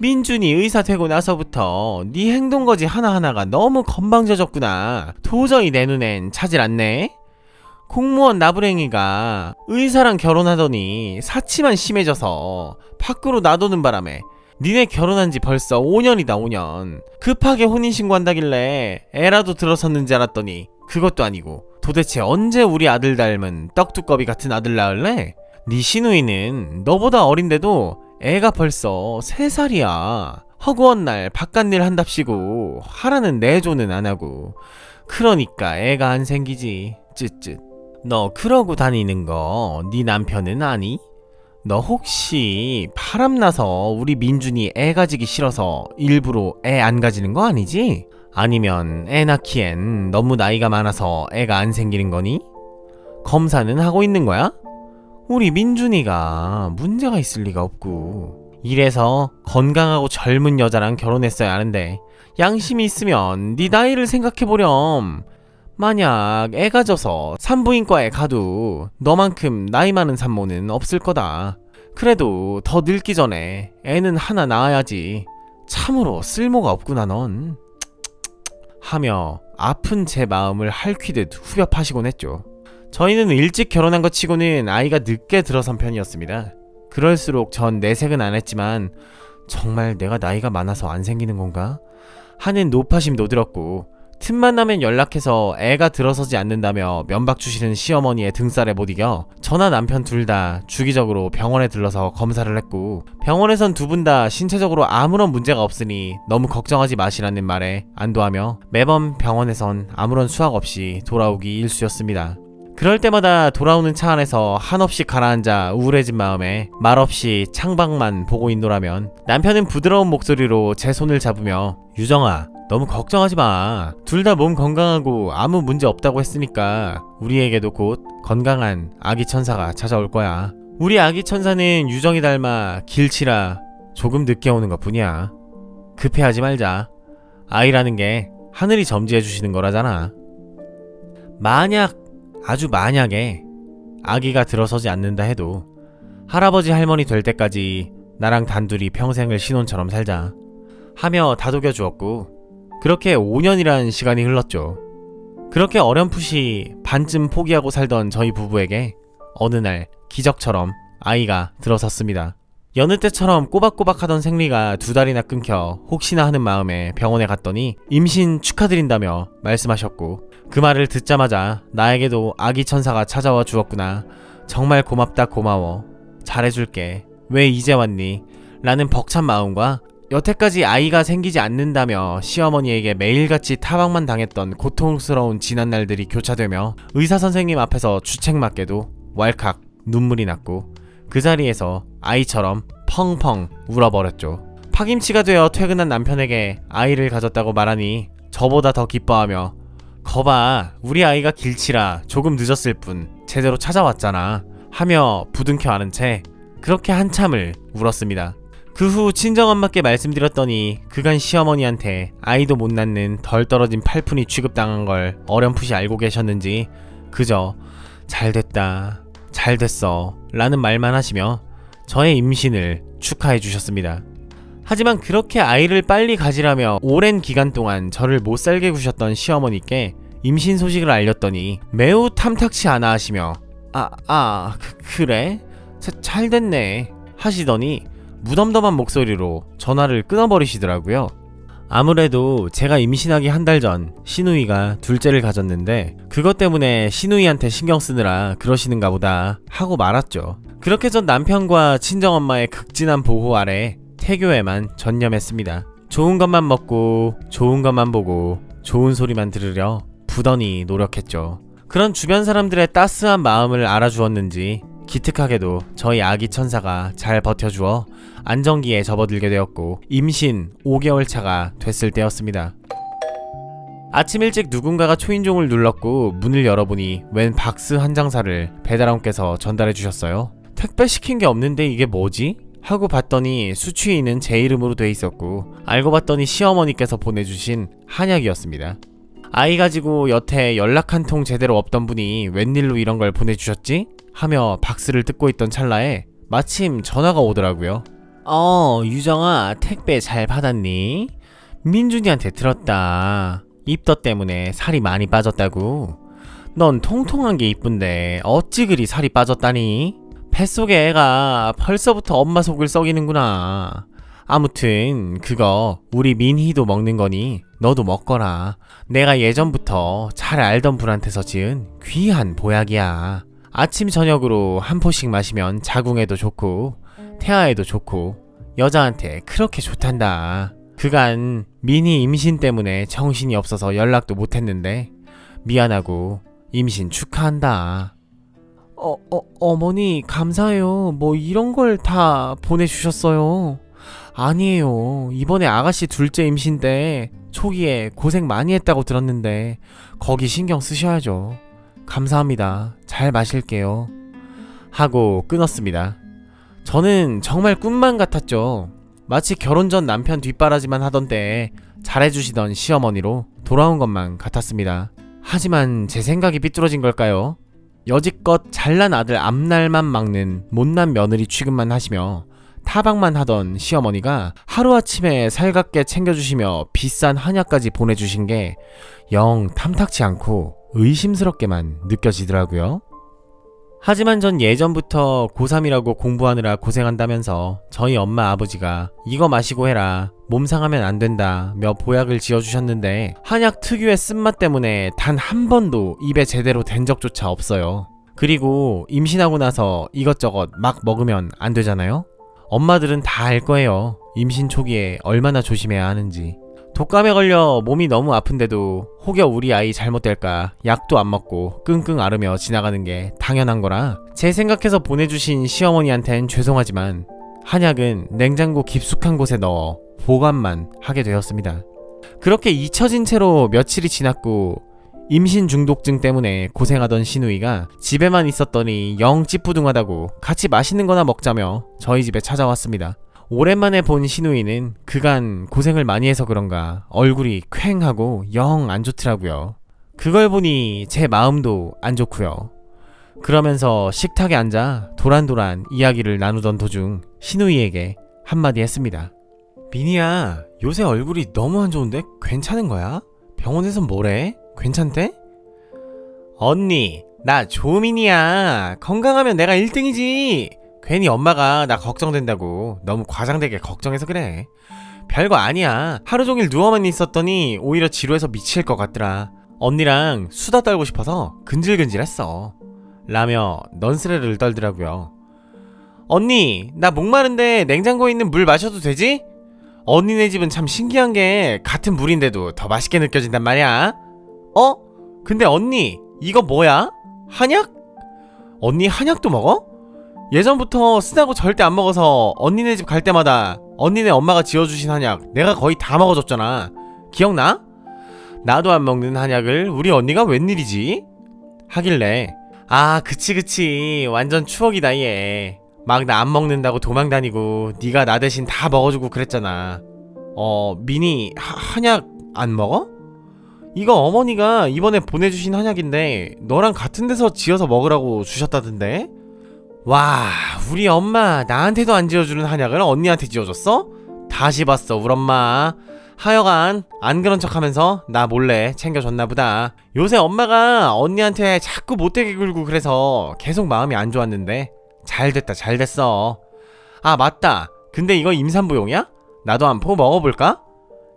민준이 의사 되고 나서부터 네 행동거지 하나하나가 너무 건방져졌구나. 도저히 내 눈엔 차질 않네. 공무원 나부랭이가 의사랑 결혼하더니 사치만 심해져서 밖으로 놔두는 바람에 니네 결혼한 지 벌써 5년이다 5년. 급하게 혼인신고한다길래 애라도 들어섰는지 알았더니 그것도 아니고 도대체 언제 우리 아들 닮은 떡두꺼비 같은 아들 낳을래? 네 시누이는 너보다 어린데도 애가 벌써 3살이야. 허구한 날 바깥일 한답시고 하라는 내조는 안하고. 그러니까 애가 안 생기지. 쯧쯧. 너 그러고 다니는 거 네 남편은 아니? 너 혹시 바람나서 우리 민준이 애 가지기 싫어서 일부러 애 안 가지는 거 아니지? 아니면 애 낳기엔 너무 나이가 많아서 애가 안 생기는 거니? 검사는 하고 있는 거야? 우리 민준이가 문제가 있을 리가 없고. 이래서 건강하고 젊은 여자랑 결혼했어야 하는데 양심이 있으면 네 나이를 생각해보렴. 만약 애 가져서 산부인과에 가도 너만큼 나이 많은 산모는 없을 거다. 그래도 더 늙기 전에 애는 하나 낳아야지. 참으로 쓸모가 없구나 넌 하며 아픈 제 마음을 할퀴듯 후벼 파시곤 했죠. 저희는 일찍 결혼한 것 치고는 아이가 늦게 들어선 편이었습니다. 그럴수록 전 내색은 안 했지만 정말 내가 나이가 많아서 안 생기는 건가? 하는 노파심도 들었고 틈만 나면 연락해서 애가 들어서지 않는다며 면박 주시는 시어머니의 등살에 못 이겨 저나 남편 둘 다 주기적으로 병원에 들러서 검사를 했고 병원에선 두 분 다 신체적으로 아무런 문제가 없으니 너무 걱정하지 마시라는 말에 안도하며 매번 병원에선 아무런 수학 없이 돌아오기 일쑤였습니다. 그럴 때마다 돌아오는 차 안에서 한없이 가라앉아 우울해진 마음에 말없이 창밖만 보고 있노라면 남편은 부드러운 목소리로 제 손을 잡으며 유정아 너무 걱정하지 마. 둘 다 몸 건강하고 아무 문제 없다고 했으니까 우리에게도 곧 건강한 아기 천사가 찾아올 거야. 우리 아기 천사는 유정이 닮아 길치라 조금 늦게 오는 것 뿐이야. 급해하지 말자. 아이라는 게 하늘이 점지해 주시는 거라잖아. 만약 아주 만약에 아기가 들어서지 않는다 해도 할아버지 할머니 될 때까지 나랑 단둘이 평생을 신혼처럼 살자 하며 다독여 주었고 그렇게 5년이란 시간이 흘렀죠. 그렇게 어렴풋이 반쯤 포기하고 살던 저희 부부에게 어느 날 기적처럼 아이가 들어섰습니다. 여느 때처럼 꼬박꼬박 하던 생리가 2달이나 끊겨 혹시나 하는 마음에 병원에 갔더니 임신 축하드린다며 말씀하셨고 그 말을 듣자마자 나에게도 아기 천사가 찾아와 주었구나. 정말 고맙다 고마워. 잘해줄게. 왜 이제 왔니? 라는 벅찬 마음과 여태까지 아이가 생기지 않는다며 시어머니에게 매일같이 타박만 당했던 고통스러운 지난날들이 교차되며 의사선생님 앞에서 주책맞게도 왈칵 눈물이 났고 그 자리에서 아이처럼 펑펑 울어버렸죠. 파김치가 되어 퇴근한 남편에게 아이를 가졌다고 말하니 저보다 더 기뻐하며 거봐 우리 아이가 길치라 조금 늦었을 뿐 제대로 찾아왔잖아 하며 부둥켜 안은 채 그렇게 한참을 울었습니다. 그 후 친정엄마께 말씀드렸더니 그간 시어머니한테 아이도 못 낳는 덜 떨어진 팔푼이 취급당한 걸 어렴풋이 알고 계셨는지 그저 잘됐다, 잘됐어 라는 말만 하시며 저의 임신을 축하해 주셨습니다. 하지만 그렇게 아이를 빨리 가지라며 오랜 기간 동안 저를 못살게 구셨던 시어머니께 임신 소식을 알렸더니 매우 탐탁치 않아 하시며 그래? 잘 됐네 하시더니 무덤덤한 목소리로 전화를 끊어버리시더라고요. 아무래도 제가 임신하기 한 달 전 시누이가 둘째를 가졌는데 그것 때문에 시누이한테 신경 쓰느라 그러시는가 보다 하고 말았죠. 그렇게 전 남편과 친정엄마의 극진한 보호 아래 태교에만 전념했습니다. 좋은 것만 먹고 좋은 것만 보고 좋은 소리만 들으려 부단히 노력했죠. 그런 주변 사람들의 따스한 마음을 알아주었는지 기특하게도 저희 아기 천사가 잘 버텨주어 안정기에 접어들게 되었고 임신 5개월 차가 됐을 때였습니다. 아침 일찍 누군가가 초인종을 눌렀고 문을 열어보니 웬 박스 한 장사를 배달원께서 전달해 주셨어요. 택배 시킨 게 없는데 이게 뭐지? 하고 봤더니 수취인은 제 이름으로 돼 있었고 알고 봤더니 시어머니께서 보내주신 한약이었습니다. 아이 가지고 여태 연락 한 통 제대로 없던 분이 웬일로 이런 걸 보내주셨지? 하며 박스를 뜯고 있던 찰나에 마침 전화가 오더라고요. 유정아, 택배 잘 받았니? 민준이한테 들었다. 입덧 때문에 살이 많이 빠졌다고. 넌 통통한 게 이쁜데 어찌 그리 살이 빠졌다니? 뱃속에 애가 벌써부터 엄마 속을 썩이는구나. 아무튼 그거 우리 민희도 먹는 거니 너도 먹거라. 내가 예전부터 잘 알던 분한테서 지은 귀한 보약이야. 아침 저녁으로 한 포씩 마시면 자궁에도 좋고 태아에도 좋고 여자한테 그렇게 좋단다. 그간 민희 임신 때문에 정신이 없어서 연락도 못했는데 미안하고 임신 축하한다. 어머니 감사해요. 뭐 이런 걸 다 보내주셨어요. 아니에요. 이번에 아가씨 둘째 임신 때 초기에 고생 많이 했다고 들었는데 거기 신경 쓰셔야죠. 감사합니다. 잘 마실게요. 하고 끊었습니다. 저는 정말 꿈만 같았죠. 마치 결혼 전 남편 뒷바라지만 하던 때에 잘해주시던 시어머니로 돌아온 것만 같았습니다. 하지만 제 생각이 삐뚤어진 걸까요? 여지껏 잘난 아들 앞날만 막는 못난 며느리 취급만 하시며 타박만 하던 시어머니가 하루아침에 살갑게 챙겨주시며 비싼 한약까지 보내주신 게 영 탐탁치 않고 의심스럽게만 느껴지더라고요. 하지만 전 예전부터 고3이라고 공부하느라 고생한다면서 저희 엄마 아버지가 이거 마시고 해라, 몸 상하면 안 된다며 보약을 지어주셨는데 한약 특유의 쓴맛 때문에 단 한 번도 입에 제대로 댄 적조차 없어요. 그리고 임신하고 나서 이것저것 막 먹으면 안 되잖아요? 엄마들은 다 알 거예요. 임신 초기에 얼마나 조심해야 하는지. 독감에 걸려 몸이 너무 아픈데도 혹여 우리 아이 잘못될까 약도 안 먹고 끙끙 앓으며 지나가는 게 당연한 거라 제 생각해서 보내주신 시어머니한텐 죄송하지만 한약은 냉장고 깊숙한 곳에 넣어 보관만 하게 되었습니다. 그렇게 잊혀진 채로 며칠이 지났고 임신 중독증 때문에 고생하던 시누이가 집에만 있었더니 영 찌뿌둥하다고 같이 맛있는 거나 먹자며 저희 집에 찾아왔습니다. 오랜만에 본 시누이는 그간 고생을 많이 해서 그런가 얼굴이 퀭하고 영 안 좋더라고요. 그걸 보니 제 마음도 안 좋고요. 그러면서 식탁에 앉아 도란도란 이야기를 나누던 도중 시누이에게 한마디 했습니다. 민희야, 요새 얼굴이 너무 안 좋은데 괜찮은 거야? 병원에선 뭐래? 괜찮대? 언니, 나 조민이야. 건강하면 내가 1등이지. 괜히 엄마가 나 걱정된다고 너무 과장되게 걱정해서 그래. 별거 아니야. 하루 종일 누워만 있었더니 오히려 지루해서 미칠 것 같더라. 언니랑 수다 떨고 싶어서 근질근질했어. 라며 넌스레를 떨더라고요. 언니, 나 목마른데 냉장고에 있는 물 마셔도 되지? 언니네 집은 참 신기한 게 같은 물인데도 더 맛있게 느껴진단 말이야. 근데 언니, 이거 뭐야? 한약? 언니 한약도 먹어? 예전부터 쓰다고 절대 안 먹어서 언니네 집 갈 때마다 언니네 엄마가 지어주신 한약 내가 거의 다 먹어줬잖아. 기억나? 나도 안 먹는 한약을 우리 언니가 웬일이지? 하길래 그치 완전 추억이다 얘. 막 나 안 먹는다고 도망 다니고 네가 나 대신 다 먹어주고 그랬잖아. 미니 한약 안 먹어? 이거 어머니가 이번에 보내주신 한약인데 너랑 같은 데서 지어서 먹으라고 주셨다던데? 와, 우리 엄마 나한테도 안 지어주는 한약을 언니한테 지어줬어? 다시 봤어 우리 엄마. 하여간 안 그런 척하면서 나 몰래 챙겨줬나 보다. 요새 엄마가 언니한테 자꾸 못되게 굴고 그래서 계속 마음이 안 좋았는데 잘됐다 잘됐어. 아 맞다, 근데 이거 임산부용이야? 나도 한 포 먹어볼까?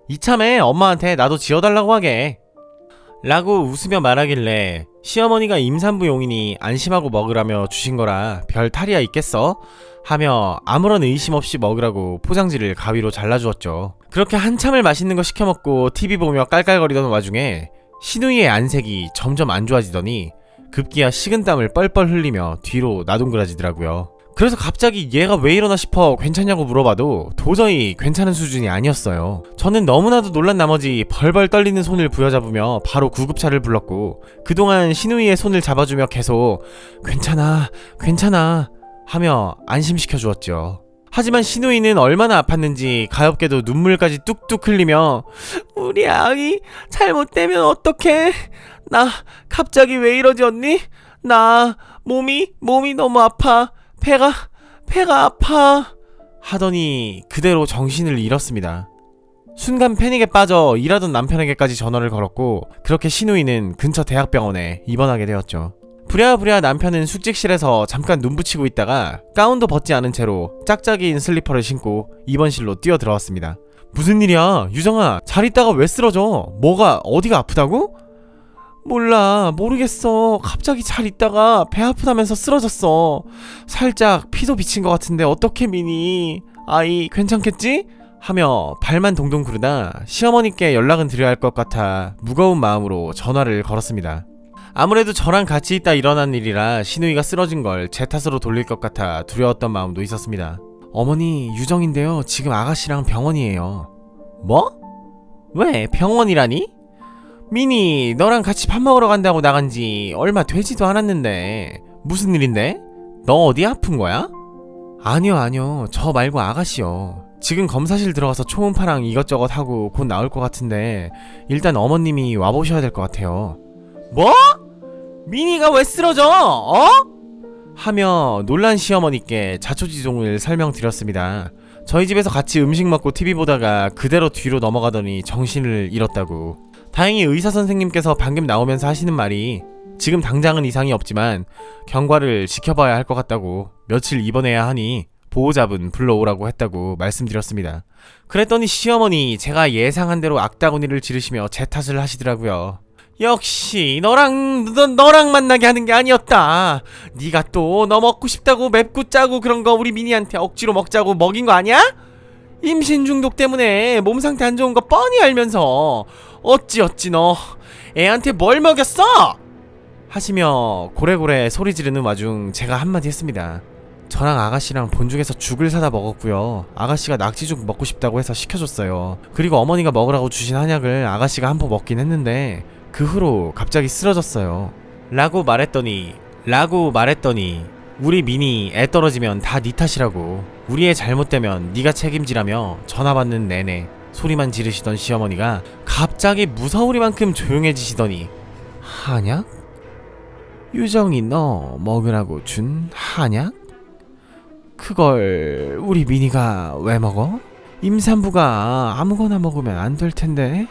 이참에 엄마한테 나도 지어달라고 하게 라고 웃으며 말하길래 시어머니가 임산부용이니 안심하고 먹으라며 주신 거라 별 탈이야 있겠어? 하며 아무런 의심 없이 먹으라고 포장지를 가위로 잘라주었죠. 그렇게 한참을 맛있는 거 시켜먹고 TV 보며 깔깔거리던 와중에 신우이의 안색이 점점 안 좋아지더니 급기야 식은땀을 뻘뻘 흘리며 뒤로 나동그라지더라고요. 그래서 갑자기 얘가 왜 이러나 싶어 괜찮냐고 물어봐도 도저히 괜찮은 수준이 아니었어요. 저는 너무나도 놀란 나머지 벌벌 떨리는 손을 부여잡으며 바로 구급차를 불렀고 그동안 신우이의 손을 잡아주며 계속 괜찮아 괜찮아 하며 안심시켜 주었죠. 하지만 신우이는 얼마나 아팠는지 가엾게도 눈물까지 뚝뚝 흘리며 우리 아기 잘못되면 어떡해? 나 갑자기 왜 이러지 언니? 나 몸이 너무 아파. 배가 아파 하더니 그대로 정신을 잃었습니다. 순간 패닉에 빠져 일하던 남편에게까지 전화를 걸었고 그렇게 신우이는 근처 대학병원에 입원하게 되었죠. 부랴부랴 남편은 숙직실에서 잠깐 눈 붙이고 있다가 가운도 벗지 않은 채로 짝짝이인 슬리퍼를 신고 입원실로 뛰어 들어왔습니다. 무슨 일이야 유정아, 잘 있다가 왜 쓰러져? 뭐가 어디가 아프다고? 몰라 모르겠어. 갑자기 잘 있다가 배 아프다면서 쓰러졌어. 살짝 피도 비친 것 같은데 어떡해 미니? 아이 괜찮겠지? 하며 발만 동동 구르다 시어머니께 연락은 드려야 할 것 같아 무거운 마음으로 전화를 걸었습니다. 아무래도 저랑 같이 있다 일어난 일이라 신우이가 쓰러진 걸 제 탓으로 돌릴 것 같아 두려웠던 마음도 있었습니다. 어머니 유정인데요, 지금 아가씨랑 병원이에요. 뭐? 왜 병원이라니? 미니 너랑 같이 밥 먹으러 간다고 나간지 얼마 되지도 않았는데 무슨 일인데? 너 어디 아픈 거야? 아니요 저 말고 아가씨요. 지금 검사실 들어가서 초음파랑 이것저것 하고 곧 나올 것 같은데 일단 어머님이 와보셔야 될 것 같아요. 뭐? 미니가 왜 쓰러져? 하며 놀란 시어머니께 자초지종을 설명드렸습니다. 저희 집에서 같이 음식 먹고 TV 보다가 그대로 뒤로 넘어가더니 정신을 잃었다고. 다행히 의사 선생님께서 방금 나오면서 하시는 말이 지금 당장은 이상이 없지만 경과를 지켜봐야 할 것 같다고 며칠 입원해야 하니 보호자분 불러오라고 했다고 말씀드렸습니다. 그랬더니 시어머니 제가 예상한 대로 악다구니를 지르시며 제 탓을 하시더라고요. 역시 너랑 만나게 하는 게 아니었다. 네가 또 너 먹고 싶다고 맵고 짜고 그런 거 우리 미니한테 억지로 먹자고 먹인 거 아니야? 임신 중독 때문에 몸 상태 안 좋은 거 뻔히 알면서 어찌 너 애한테 뭘 먹였어? 하시며 고래고래 소리 지르는 와중 제가 한마디 했습니다. 저랑 아가씨랑 본죽에서 죽을 사다 먹었고요. 아가씨가 낙지죽 먹고 싶다고 해서 시켜줬어요. 그리고 어머니가 먹으라고 주신 한약을 아가씨가 한 포 먹긴 했는데 그 후로 갑자기 쓰러졌어요. 라고 말했더니 우리 미니 애 떨어지면 다 네 탓이라고, 우리 애 잘못되면 네가 책임지라며 전화 받는 내내 소리만 지르시던 시어머니가 갑자기 무서우리만큼 조용해지시더니 한약? 유정이 너 먹으라고 준 한약? 그걸 우리 미니가 왜 먹어? 임산부가 아무거나 먹으면 안 될 텐데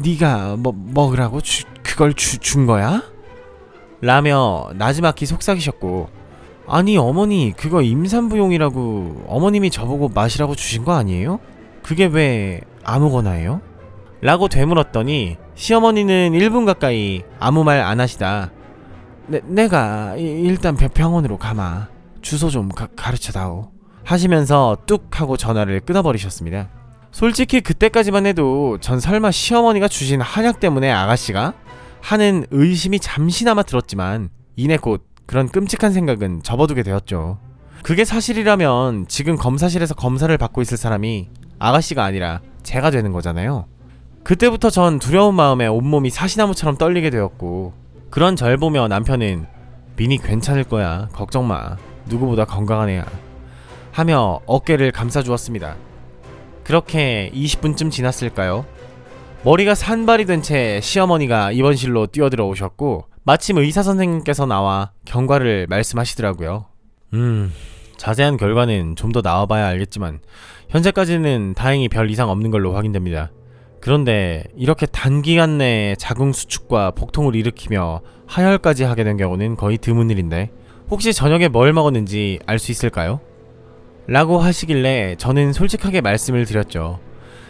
네가 먹으라고 그걸 준 거야? 라며 나지막히 속삭이셨고, 아니 어머니 그거 임산부용이라고 어머님이 저보고 마시라고 주신 거 아니에요? 그게 왜 아무거나예요? 라고 되물었더니 시어머니는 1분 가까이 아무 말 안 하시다 내가 일단 병원으로 가마 주소 좀 가르쳐다오 하시면서 뚝 하고 전화를 끊어버리셨습니다. 솔직히 그때까지만 해도 전 설마 시어머니가 주신 한약 때문에 아가씨가? 하는 의심이 잠시나마 들었지만 이내 곧 그런 끔찍한 생각은 접어두게 되었죠. 그게 사실이라면 지금 검사실에서 검사를 받고 있을 사람이 아가씨가 아니라 제가 되는 거잖아요. 그때부터 전 두려운 마음에 온몸이 사시나무처럼 떨리게 되었고, 그런 절 보며 남편은 미니 괜찮을 거야 걱정 마, 누구보다 건강한 애야 하며 어깨를 감싸주었습니다. 그렇게 20분쯤 지났을까요? 머리가 산발이 된 채 시어머니가 입원실로 뛰어들어 오셨고 마침 의사 선생님께서 나와 경과를 말씀하시더라고요. 자세한 결과는 좀 더 나와봐야 알겠지만 현재까지는 다행히 별 이상 없는 걸로 확인됩니다. 그런데 이렇게 단기간 내에 자궁 수축과 복통을 일으키며 하혈까지 하게 된 경우는 거의 드문 일인데 혹시 저녁에 뭘 먹었는지 알 수 있을까요? 라고 하시길래 저는 솔직하게 말씀을 드렸죠.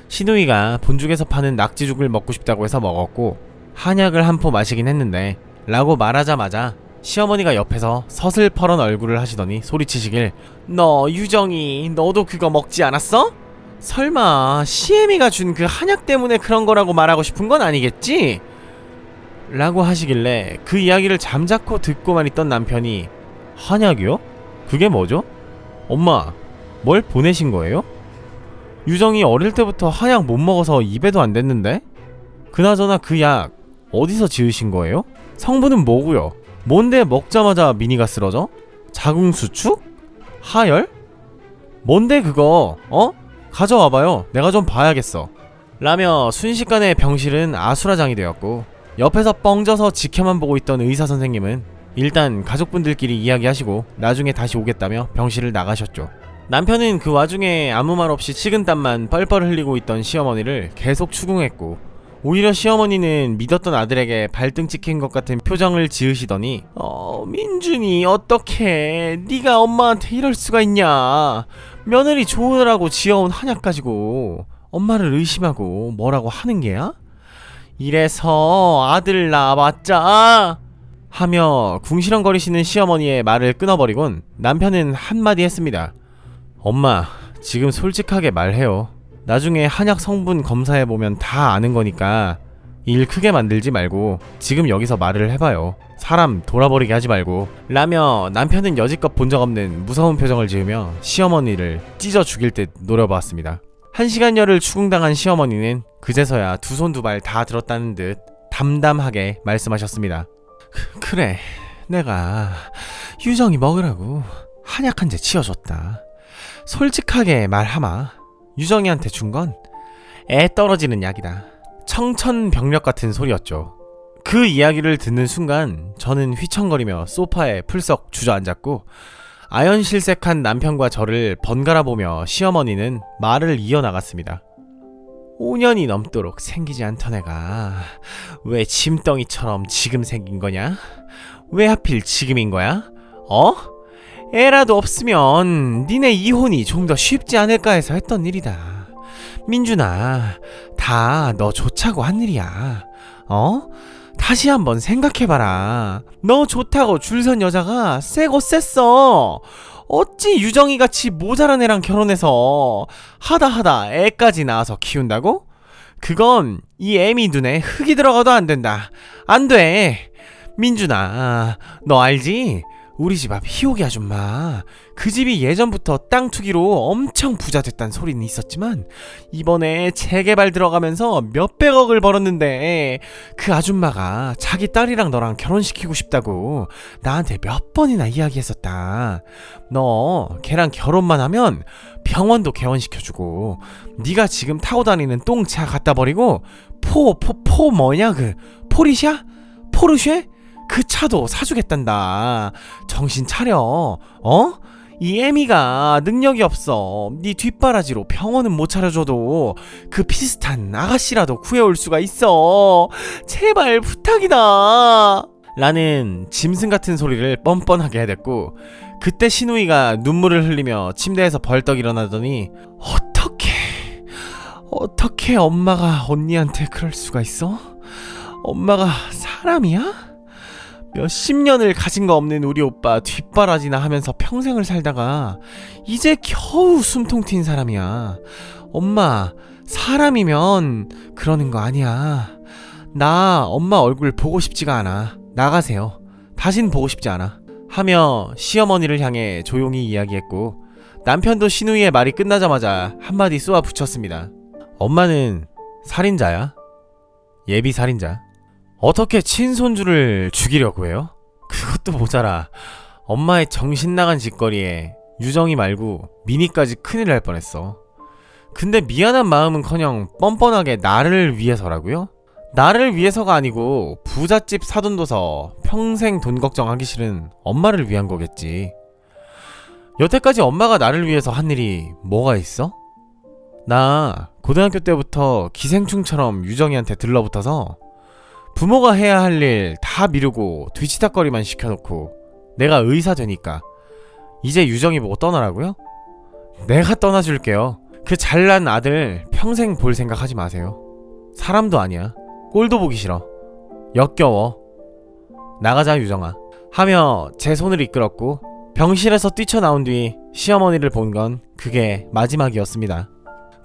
시누이가 본죽에서 파는 낙지죽을 먹고 싶다고 해서 먹었고 한약을 한 포 마시긴 했는데 라고 말하자마자 시어머니가 옆에서 서슬퍼런 얼굴을 하시더니 소리치시길 너 유정이 너도 그거 먹지 않았어? 설마 시애미가 준 그 한약 때문에 그런 거라고 말하고 싶은 건 아니겠지? 라고 하시길래 그 이야기를 잠자코 듣고만 있던 남편이 한약이요? 그게 뭐죠? 엄마 뭘 보내신 거예요? 유정이 어릴 때부터 한약 못 먹어서 입에도 안 댔는데? 그나저나 그 약 어디서 지으신 거예요? 성분은 뭐고요? 뭔데 먹자마자 미니가 쓰러져? 자궁 수축? 하열? 뭔데 그거? 가져와봐요. 내가 좀 봐야겠어. 라며 순식간에 병실은 아수라장이 되었고 옆에서 뻥져서 지켜만 보고 있던 의사 선생님은 일단 가족분들끼리 이야기하시고 나중에 다시 오겠다며 병실을 나가셨죠. 남편은 그 와중에 아무 말 없이 식은땀만 뻘뻘 흘리고 있던 시어머니를 계속 추궁했고 오히려 시어머니는 믿었던 아들에게 발등 찍힌 것 같은 표정을 지으시더니 민준이 어떡해 네가 엄마한테 이럴 수가 있냐 며느리 좋으라고 지어온 한약 가지고 엄마를 의심하고 뭐라고 하는 게야? 이래서 아들 낳아봤자 하며 궁시렁거리시는 시어머니의 말을 끊어버리곤 남편은 한마디 했습니다. 엄마 지금 솔직하게 말해요. 나중에 한약 성분 검사해보면 다 아는 거니까 일 크게 만들지 말고 지금 여기서 말을 해봐요. 사람 돌아버리게 하지 말고 라며 남편은 여지껏 본 적 없는 무서운 표정을 지으며 시어머니를 찢어 죽일 듯 노려보았습니다. 1시간여를 추궁당한 시어머니는 그제서야 두 손 두 발 다 들었다는 듯 담담하게 말씀하셨습니다. 그래 내가 유정이 먹으라고 한약 한 제 치워줬다. 솔직하게 말하마 유정이한테 준 건 애 떨어지는 약이다. 청천벽력 같은 소리였죠. 그 이야기를 듣는 순간 저는 휘청거리며 소파에 풀썩 주저앉았고 아연실색한 남편과 저를 번갈아 보며 시어머니는 말을 이어나갔습니다. 5년이 넘도록 생기지 않던 애가 왜 짐덩이처럼 지금 생긴 거냐? 왜 하필 지금인 거야? 애라도 없으면 니네 이혼이 좀 더 쉽지 않을까 해서 했던 일이다. 민준아, 다 너 좋자고 한 일이야. 다시 한번 생각해봐라. 너 좋다고 줄 선 여자가 세고 셌어. 어찌 유정이같이 모자란 애랑 결혼해서 하다 애까지 낳아서 키운다고? 그건 이 애미 눈에 흙이 들어가도 안 된다. 안 돼. 민준아, 너 알지? 우리 집 앞 희옥이 아줌마 그 집이 예전부터 땅 투기로 엄청 부자 됐단 소리는 있었지만 이번에 재개발 들어가면서 몇백억을 벌었는데 그 아줌마가 자기 딸이랑 너랑 결혼시키고 싶다고 나한테 몇 번이나 이야기했었다. 너 걔랑 결혼만 하면 병원도 개원시켜주고 네가 지금 타고 다니는 똥차 갖다 버리고 뭐냐 그 포리샤? 포르쉐? 그 차도 사주겠단다. 정신 차려. 이 애미가 능력이 없어. 네 뒷바라지로 병원은 못 차려줘도 그 비슷한 아가씨라도 구해올 수가 있어. 제발 부탁이다. 라는 짐승 같은 소리를 뻔뻔하게 해댔고 그때 시누이가 눈물을 흘리며 침대에서 벌떡 일어나더니 어떻게 엄마가 언니한테 그럴 수가 있어? 엄마가 사람이야? 몇십 년을 가진 거 없는 우리 오빠 뒷바라지나 하면서 평생을 살다가 이제 겨우 숨통 트인 사람이야. 엄마 사람이면 그러는 거 아니야. 나 엄마 얼굴 보고 싶지가 않아. 나가세요. 다신 보고 싶지 않아. 하며 시어머니를 향해 조용히 이야기했고 남편도 시누이의 말이 끝나자마자 한마디 쏘아 붙였습니다. 엄마는 살인자야. 예비 살인자. 어떻게 친손주를 죽이려고 해요? 그것도 모자라 엄마의 정신 나간 짓거리에 유정이 말고 미니까지 큰일 날 뻔했어. 근데 미안한 마음은커녕 뻔뻔하게 나를 위해서라고요? 나를 위해서가 아니고 부잣집 사돈도서 평생 돈 걱정하기 싫은 엄마를 위한 거겠지. 여태까지 엄마가 나를 위해서 한 일이 뭐가 있어? 나 고등학교 때부터 기생충처럼 유정이한테 들러붙어서 부모가 해야 할 일 다 미루고 뒤치다거리만 시켜놓고 내가 의사 되니까 이제 유정이 보고 떠나라고요? 내가 떠나줄게요. 그 잘난 아들 평생 볼 생각하지 마세요. 사람도 아니야. 꼴도 보기 싫어. 역겨워. 나가자 유정아 하며 제 손을 이끌었고 병실에서 뛰쳐나온 뒤 시어머니를 본 건 그게 마지막이었습니다.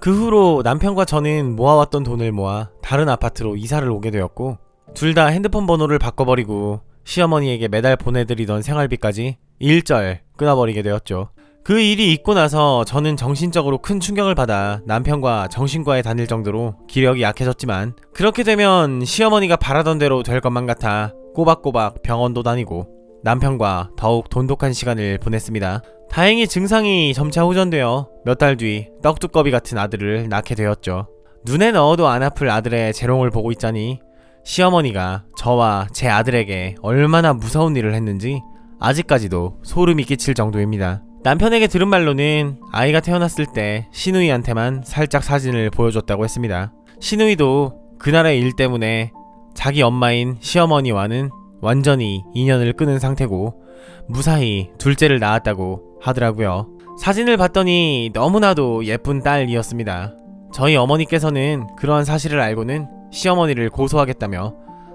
그 후로 남편과 저는 모아왔던 돈을 모아 다른 아파트로 이사를 오게 되었고 둘 다 핸드폰 번호를 바꿔버리고 시어머니에게 매달 보내드리던 생활비까지 일절 끊어버리게 되었죠. 그 일이 있고 나서 저는 정신적으로 큰 충격을 받아 남편과 정신과에 다닐 정도로 기력이 약해졌지만 그렇게 되면 시어머니가 바라던 대로 될 것만 같아 꼬박꼬박 병원도 다니고 남편과 더욱 돈독한 시간을 보냈습니다. 다행히 증상이 점차 호전되어 몇 달 뒤 떡두꺼비 같은 아들을 낳게 되었죠. 눈에 넣어도 안 아플 아들의 재롱을 보고 있자니 시어머니가 저와 제 아들에게 얼마나 무서운 일을 했는지 아직까지도 소름이 끼칠 정도입니다. 남편에게 들은 말로는 아이가 태어났을 때 시누이한테만 살짝 사진을 보여줬다고 했습니다. 시누이도 그날의 일 때문에 자기 엄마인 시어머니와는 완전히 인연을 끊은 상태고 무사히 둘째를 낳았다고 하더라고요. 사진을 봤더니 너무나도 예쁜 딸이었습니다. 저희 어머니께서는 그러한 사실을 알고는 시어머니를 고소하겠다며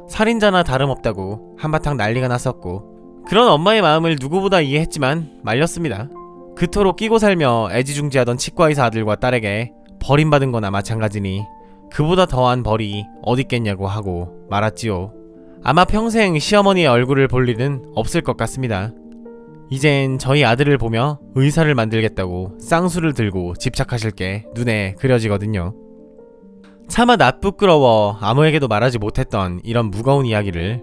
살인자나 다름없다고 한바탕 난리가 났었고 그런 엄마의 마음을 누구보다 이해했지만 말렸습니다. 그토록 끼고 살며 애지중지하던 치과의사 아들과 딸에게 버림받은 거나 마찬가지니 그보다 더한 벌이 어딨겠냐고 하고 말았지요. 아마 평생 시어머니의 얼굴을 볼 일은 없을 것 같습니다. 이젠 저희 아들을 보며 의사를 만들겠다고 쌍수를 들고 집착하실 게 눈에 그려지거든요. 차마 낯부끄러워 아무에게도 말하지 못했던 이런 무거운 이야기를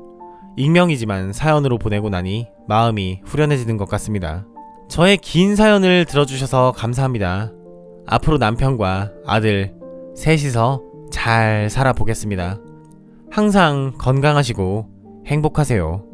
익명이지만 사연으로 보내고 나니 마음이 후련해지는 것 같습니다. 저의 긴 사연을 들어주셔서 감사합니다. 앞으로 남편과 아들 셋이서 잘 살아보겠습니다. 항상 건강하시고 행복하세요.